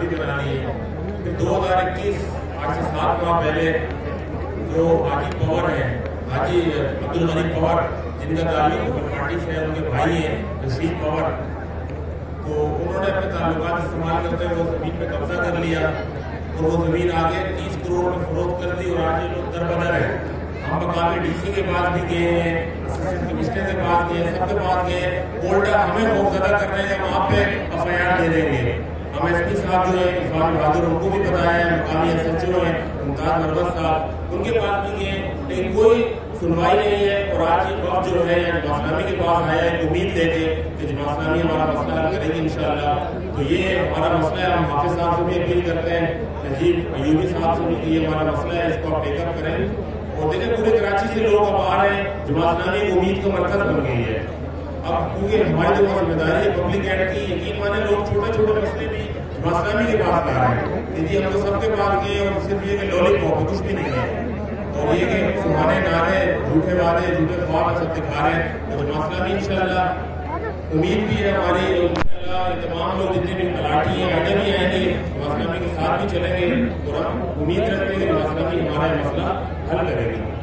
Committee बना ली है। फिर 2021 आज से 7 माह पहले जो हाजी पवार हैं, हाजी अब्दुल गनी पवार, जिनका ताल्लुक पार्टी से उनके भाई हैं रशीद पवार, तो उन्होंने अपने ताल्लुकात इस्तेमाल करते हुए जमीन पे कब्जा कर लिया और वो जमीन आगे 30 करोड़ में फरोख्त कर दी और आज ये लोग दरबदर है। हम मकामी डीसी के पास भी गए हैं, असिस्टेंट कमिश्नर के पास गए, सबके पास गए, उल्टा हमें खौफजदा कर रहे हैं, वहाँ पे एफआईआर दे देंगे। हम एसपी साहब जो है इरफान बहादुर, उनको भी बताया है, मकामी एसएचओ हैं मुमताज मरवत साहब, उनके पास भी गए, लेकिन कोई सुनवाई नहीं है। और आज ये वक्त जो है जमात-इस्लामी के पास आया है उम्मीद लेके कि जमात-इस्लामी हमारा मसला हल करेगी इंशाअल्लाह। तो ये हमारा मसला है, हम हाफिज साहब से भी अपील करते हैं, नजीब अयूबी साहब से भी कि ये हमारा मसला है, इसको आप टेकअप करें। और देखें पूरे कराची से लोग अब आ रहे हैं, जमात-इस्लामी उम्मीद का मरकज बन गई है। अब क्योंकि हमारी जो जिम्मेदारी है पब्लिक एड की, यकीन माने लोग छोटे छोटे मसले भी जमात-इस्लामी के पास आ रहे हैं कि जी हम तो सबके पास गए और सिर्फ ये कि लॉलीपॉप कुछ भी नहीं है, और ये कि सुहाने नारे, झूठे वादे, झूठे ख्वाब सब दिखा रहे हैं। तो जमात-इस्लामी इंशाअल्लाह उम्मीद भी है हमारी, इंशाअल्लाह तमाम लोग जितने भी तलाटी हैं आगे भी आएंगे, जमात-इस्लामी के साथ भी चलेंगे और हम उम्मीद रखते हैं कि जमात-इस्लामी हमारा मसला हल करेगी।